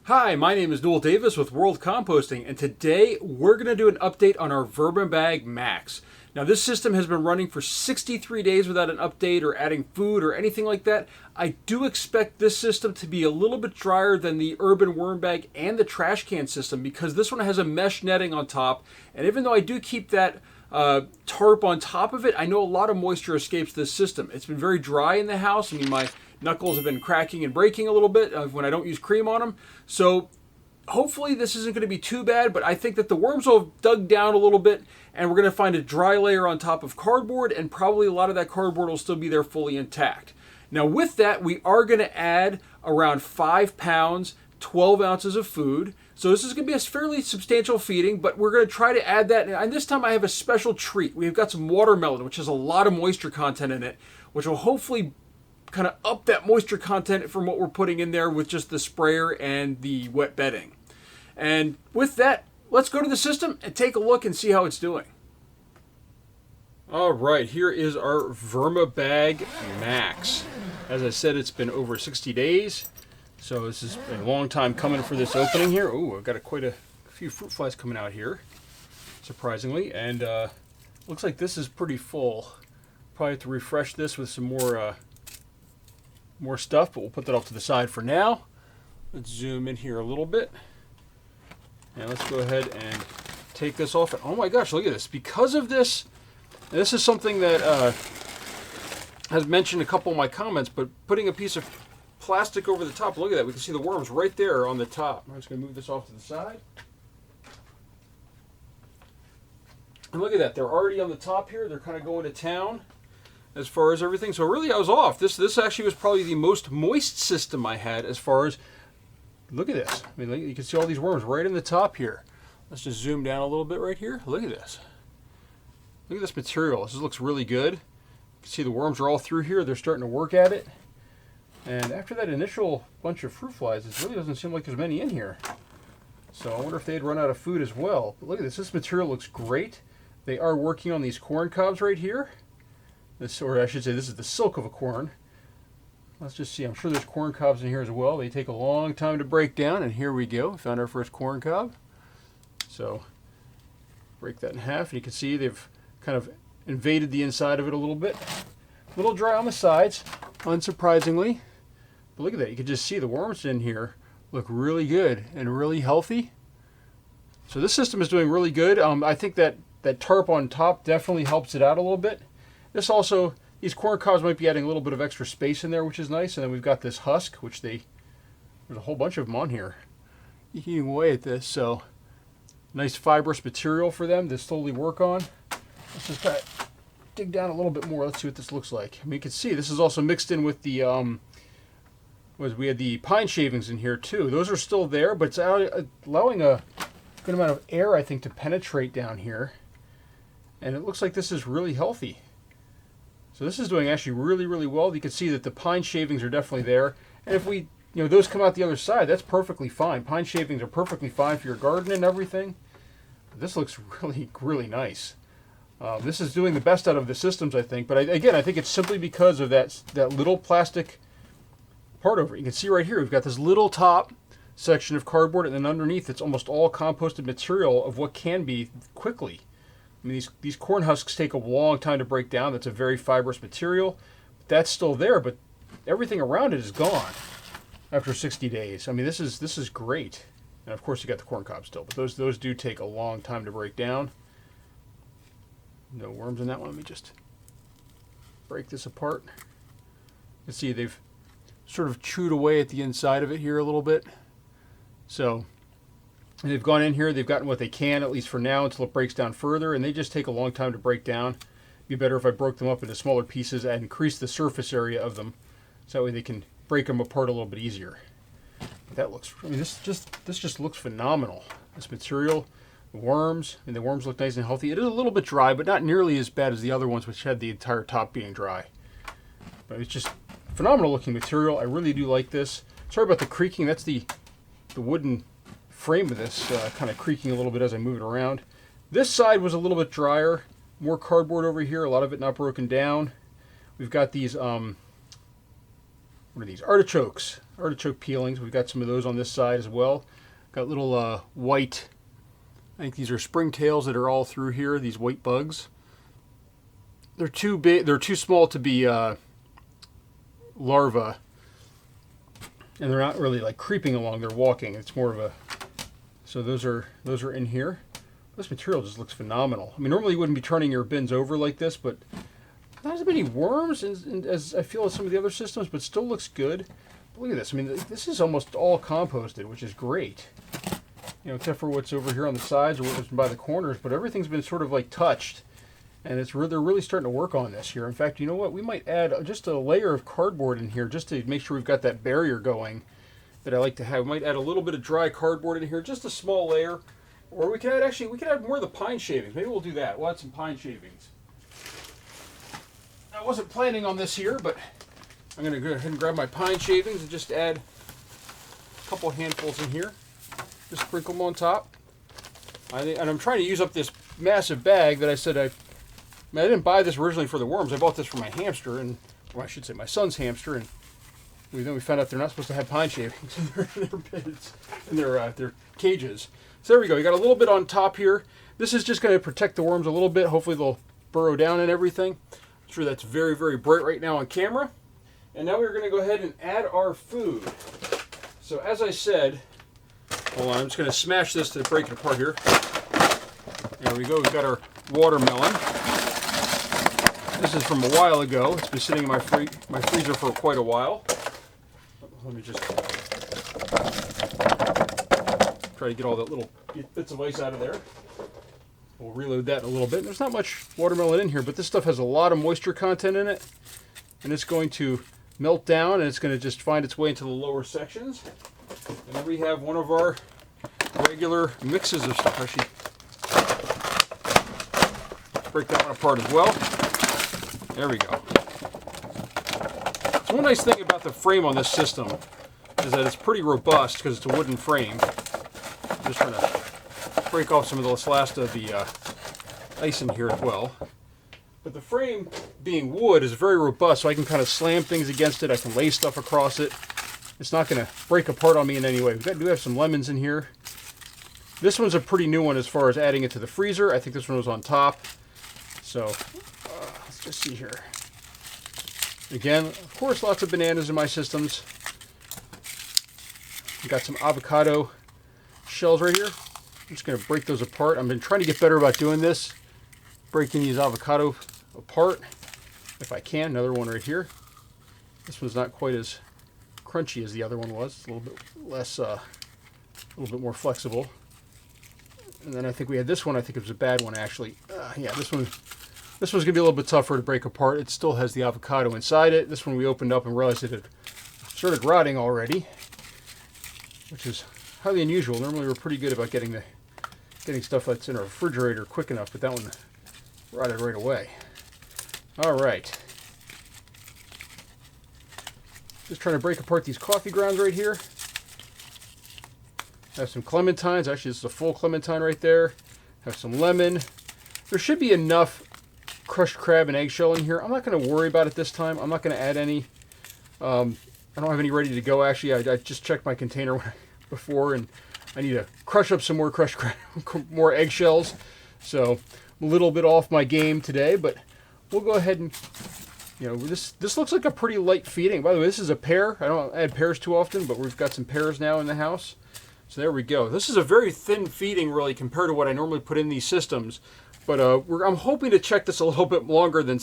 Hi, my name is Noel Davis with World Composting, and today we're going to do an update on our Vermibag Max. Now, this system has been running for 63 days without an update or adding food or anything like that. I do expect this system to be a little bit drier than the Urban Worm Bag and the trash can system because this one has a mesh netting on top, and even though I do keep that tarp on top of it, I know a lot of moisture escapes this system. It's been very dry in the house. I mean, my knuckles have been cracking and breaking a little bit when I don't use cream on them. So hopefully this isn't going to be too bad, but I think that the worms will have dug down a little bit and we're going to find a dry layer on top of cardboard, and probably a lot of that cardboard will still be there fully intact. Now with that, we are going to add around 5 pounds, 12 ounces of food. So this is going to be a fairly substantial feeding, but we're going to try to add that. And this time I have a special treat. We've got some watermelon, which has a lot of moisture content in it, which will hopefully kind of up that moisture content from what we're putting in there with just the sprayer and the wet bedding. And with that, let's go to the system and take a look and see how it's doing. All right, here is our Vermibag Max. As I said, it's been over 60 days, so this has been a long time coming for this opening here. Oh, I've got quite a few fruit flies coming out here, surprisingly, and looks like this is pretty full. Probably have to refresh this with some more stuff, but we'll put that off to the side for now. Let's zoom in here a little bit. And let's go ahead and take this off. And oh my gosh, look at this. Because of this, this is something that has mentioned a couple of my comments, but putting a piece of plastic over the top, look at that. We can see the worms right there on the top. I'm just going to move this off to the side. And look at that. They're already on the top here. They're kind of going to town as far as everything. So really I was off. This actually was probably the most moist system I had as far as, look at this. I mean, you can see all these worms right in the top here. Let's just zoom down a little bit right here. Look at this. Look at this material. This looks really good. You can see the worms are all through here. They're starting to work at it. And after that initial bunch of fruit flies, it really doesn't seem like there's many in here. So I wonder if they'd run out of food as well. But look at this. This material looks great. They are working on these corn cobs right here. This, or I should say, this is the silk of a corn. Let's just see. I'm sure there's corn cobs in here as well. They take a long time to break down, and here we go. We found our first corn cob. So break that in half, and you can see they've kind of invaded the inside of it a little bit. A little dry on the sides, unsurprisingly. But look at that. You can just see the worms in here look really good and really healthy. So this system is doing really good. I think that tarp on top definitely helps it out a little bit. This also, these corn cobs might be adding a little bit of extra space in there, which is nice. And then we've got this husk, which there's a whole bunch of them on here eating away at this. So nice fibrous material for them to slowly work on. Let's just kind of dig down a little bit more. Let's see what this looks like. I mean, you can see this is also mixed in with the, we had the pine shavings in here too. Those are still there, but it's allowing a good amount of air, I think, to penetrate down here. And it looks like this is really healthy. So this is doing actually really, really well. You can see that the pine shavings are definitely there. And if those come out the other side, that's perfectly fine. Pine shavings are perfectly fine for your garden and everything. But this looks really, really nice. This is doing the best out of the systems, I think. But again, I think it's simply because of that little plastic part over it. You can see right here, we've got this little top section of cardboard, and then underneath it's almost all composted material of what can be quickly. I mean, these corn husks take a long time to break down. That's a very fibrous material. That's still there, but everything around it is gone after 60 days. I mean, this is great. And of course, you got the corn cob still, but those do take a long time to break down. No worms in that one. Let me just break this apart. You can see they've sort of chewed away at the inside of it here a little bit. So and they've gone in here, they've gotten what they can, at least for now, until it breaks down further, and they just take a long time to break down. It'd be better if I broke them up into smaller pieces and increased the surface area of them, so that way they can break them apart a little bit easier. But that looks, I mean, this just looks phenomenal. This material, the worms, and the worms look nice and healthy. It is a little bit dry, but not nearly as bad as the other ones, which had the entire top being dry. But it's just phenomenal looking material. I really do like this. Sorry about the creaking. That's the wooden frame of this kind of creaking a little bit as I move it around. This side was a little bit drier, more cardboard over here, a lot of it not broken down. We've got these, where what are these? Artichokes. Artichoke peelings. We've got some of those on this side as well. Got little white, I think these are springtails that are all through here, these white bugs. They're too big, they're too small to be larvae. And they're not really like creeping along, they're walking. It's more of a, so those are in here. This material just looks phenomenal. I mean, normally you wouldn't be turning your bins over like this, but not as many worms as I feel in some of the other systems, but still looks good. But look at this. I mean, this is almost all composted, which is great. You know, except for what's over here on the sides or what was by the corners, but everything's been sort of like touched. And it's they're really starting to work on this here. In fact, you know what? We might add just a layer of cardboard in here just to make sure we've got that barrier going that I like to have. We might add a little bit of dry cardboard in here, just a small layer. Or we could add, actually, we could add more of the pine shavings. Maybe we'll do that. We'll add some pine shavings. I wasn't planning on this here, but I'm going to go ahead and grab my pine shavings and just add a couple handfuls in here. Just sprinkle them on top. And I'm trying to use up this massive bag that I said I didn't buy this originally for the worms. I bought this for my hamster, and well, I should say my son's hamster, and then we found out they're not supposed to have pine shavings in their beds, in their cages. So there we go. You got a little bit on top here. This is just going to protect the worms a little bit. Hopefully they'll burrow down and everything. I'm sure that's very, very bright right now on camera. And now we're going to go ahead and add our food. So as I said, hold on, I'm just going to smash this to break it apart here. There we go. We've got our watermelon. This is from a while ago. It's been sitting in my freezer for quite a while. Let me just try to get all that little bits of ice out of there. We'll reload that in a little bit. There's not much watermelon in here, but this stuff has a lot of moisture content in it. And it's going to melt down, and it's going to just find its way into the lower sections. And then we have one of our regular mixes of stuff. Actually, break that one apart as well. There we go. So one nice thing about the frame on this system is that it's pretty robust because it's a wooden frame. I'm just trying to break off some of the last of the ice in here as well. But the frame, being wood, is very robust, so I can kind of slam things against it. I can lay stuff across it. It's not going to break apart on me in any way. We do have some lemons in here. This one's a pretty new one as far as adding it to the freezer. I think this one was on top. So let's just see here. Again, of course, lots of bananas in my systems. We've got some avocado shells right here. I'm just going to break those apart. I've been trying to get better about doing this. Breaking these avocado apart if I can. Another one right here. This one's not quite as crunchy as the other one was. It's a little bit less, a little bit more flexible. And then I think we had this one. I think it was a bad one actually. Yeah, this one's going to be a little bit tougher to break apart. It still has the avocado inside it. This one we opened up and realized it had started rotting already, which is highly unusual. Normally we're pretty good about getting stuff that's in our refrigerator quick enough, but that one rotted right away. All right. Just trying to break apart these coffee grounds right here. Have some clementines. Actually, this is a full clementine right there. Have some lemon. There should be enough crushed crab and eggshell in here. I'm not going to worry about it this time. I'm not going to add any. I don't have any ready to go, actually. I just checked my container before, and I need to crush up some more crushed crab, more eggshells. So I'm a little bit off my game today, but we'll go ahead and, you know, this looks like a pretty light feeding. By the way, this is a pear. I don't add pears too often, but we've got some pears now in the house. So there we go. This is a very thin feeding, really, compared to what I normally put in these systems. But I'm hoping to check this a little bit longer than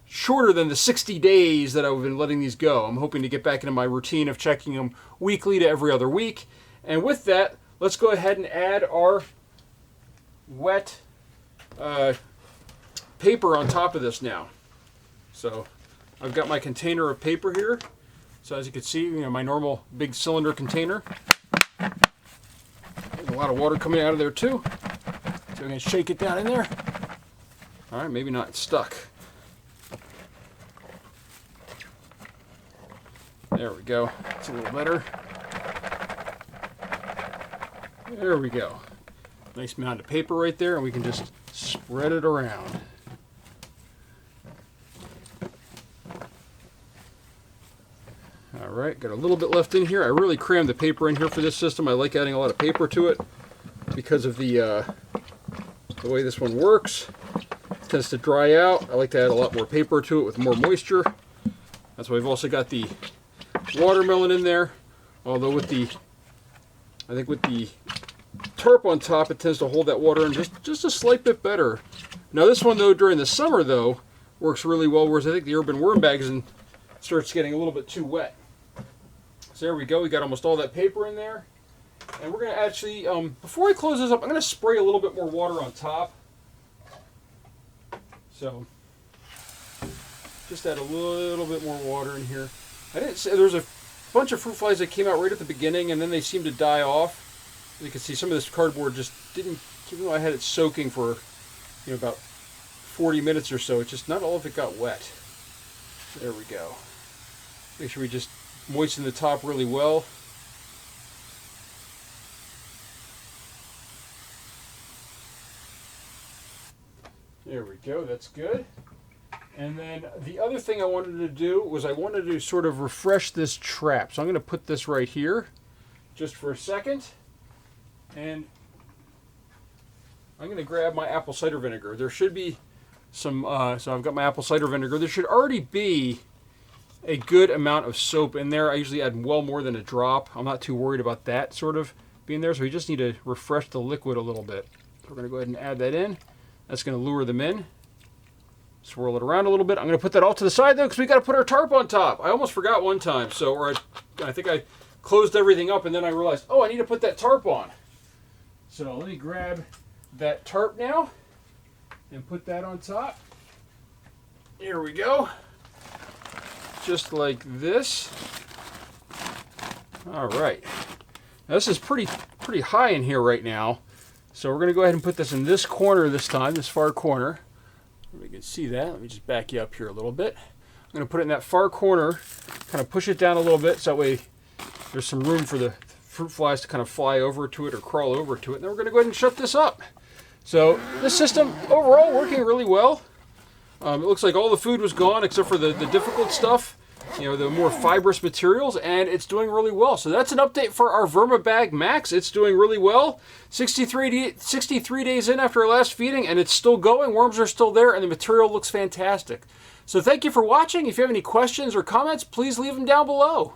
shorter than the 60 days that I've been letting these go. I'm hoping to get back into my routine of checking them weekly to every other week. And with that, let's go ahead and add our wet paper on top of this now. So I've got my container of paper here. So as you can see, you know, my normal big cylinder container. There's a lot of water coming out of there too. So I'm going to shake it down in there. All right, maybe not. It's stuck. There we go. It's a little better. There we go. Nice amount of paper right there, and we can just spread it around. Got a little bit left in here. I really crammed the paper in here for this system. I like adding a lot of paper to it because of the way this one works. It tends to dry out. I like to add a lot more paper to it with more moisture. That's why we've also got the watermelon in there. Although with the, I think with the tarp on top, it tends to hold that water in just a slight bit better. Now this one though, during the summer though, works really well, whereas I think the urban worm bags starts getting a little bit too wet. So there we go, we got almost all that paper in there. And we're going to actually, before I close this up, I'm going to spray a little bit more water on top. So, just add a little bit more water in here. I didn't say, there's a bunch of fruit flies that came out right at the beginning and then they seemed to die off. You can see some of this cardboard just didn't, even though I had it soaking for, about 40 minutes or so, it's just not all of it got wet. There we go. Make sure we just moisten the top really well. There we go, that's good. And then the other thing I wanted to do was I wanted to sort of refresh this trap. So I'm going to put this right here just for a second. And I'm going to grab my apple cider vinegar. There should be some, so I've got my apple cider vinegar. There should already be a good amount of soap in there. I usually add well more than a drop. I'm not too worried about that sort of being there. So we just need to refresh the liquid a little bit. So we're going to go ahead and add that in. That's going to lure them in. Swirl it around a little bit. I'm going to put that all to the side though because we got to put our tarp on top. I almost forgot one time. So, or I think I closed everything up and then I realized, oh, I need to put that tarp on. So let me grab that tarp now and put that on top. Here we go. Just like this. All right. Now this is pretty high in here right now. So we're going to go ahead and put this in this corner this time, this far corner. We can see that. Let me just back you up here a little bit. I'm going to put it in that far corner, kind of push it down a little bit so that way there's some room for the fruit flies to kind of fly over to it or crawl over to it. And then we're going to go ahead and shut this up. So this system overall working really well. It looks like all the food was gone except for the difficult stuff, the more fibrous materials, and it's doing really well. So that's an update for our Vermibag Max. It's doing really well. 63 days in after our last feeding, and it's still going. Worms are still there, and the material looks fantastic. So thank you for watching. If you have any questions or comments, please leave them down below.